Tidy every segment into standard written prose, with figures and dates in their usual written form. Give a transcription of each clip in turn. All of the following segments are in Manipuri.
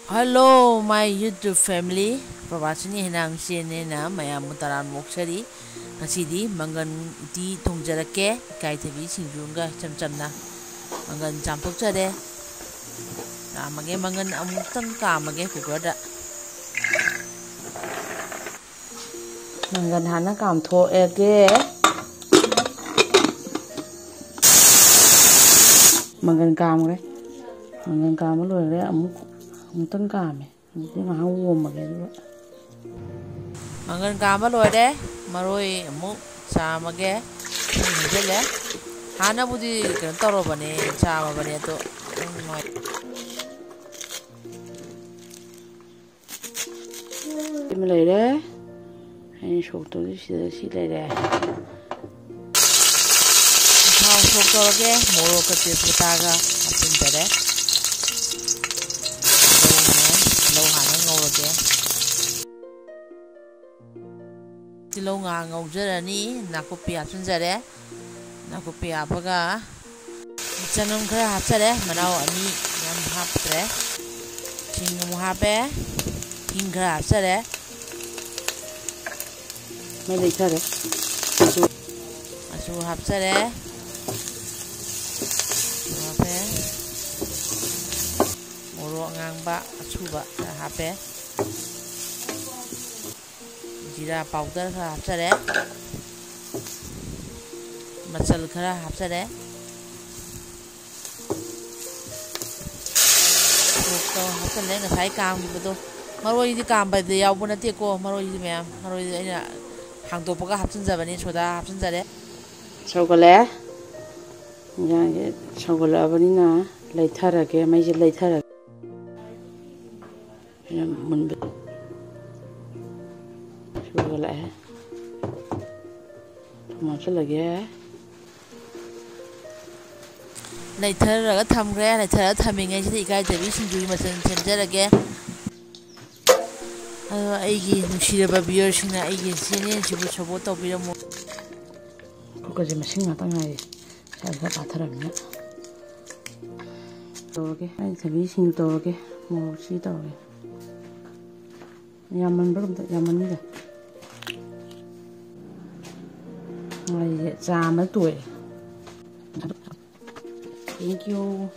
Hello, my YouTube family. Prabhasini hinang siene na mayam mutaran moksari. Ngasidi mangan iti tongjarake kai tebi singjunga cham-chamna. Mangan campur chade. Mage mangan amutang ka mage kukurada. Mangan hana kam tho ege. Mangan kam re. Mangan kam lo re amutang kam e. Amutang ha wo mage lo. Mangan kama lo de maroi amu sa mage jele. Hana budi kan taro bane cha ma bane to. Im lai re. Hai shok to si lai re. Thao shok to ge moro ka te puta ga apin tere. Lo hana ngau ge. Tilo nga ngau jarani nakupi apin jare. Nakupi apaga chanam khara hapsare manao ani yam haptre. Chingam hape hing khara hapsare. Mai lai thare. Asu hapsare. Hape moro ngangba asuba hape. Jira powder khara hapsare. Masal khara hapsare. To hapsale ngasai kam gibado. Maroi di kam ba de yaw buna te ko maroi di mem. Maroi di aina hangdopaga hapsin jabani soda hapsin jare. Sogale. Yang ge sogale abani na lai thara ge mai je lai thara. Yang mun be. Sogale. Macam lagi. Later raga thamgre later thamingai si ikai debi sinjui masan semjarage aigi nushiraba viewer sina aigi sine jibu support tawbiramo Ko je masing ngata ngai sa sa patharamna toge ai thabi sing toge mo si toge yaman barum ta yaman ni ai cha ma tuổi Thank you.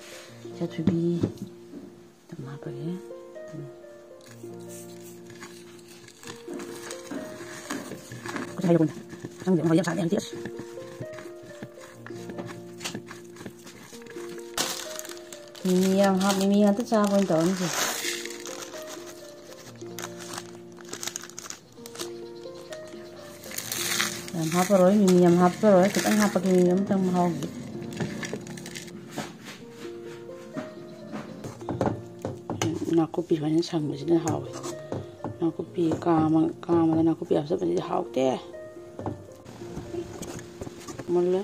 That would be the map again. Có thay luôn. Trong điểm hồi sáng em tiếp. Mimi học Mimi ăn tất cha bên đó gì. Làm học rồi Mimi làm học rồi, thì anh học cái Mimi làm trong học. Nakupi kan sang mesin hau. Nakupi kama dan nakupi apa sahaja hau teh. Mula.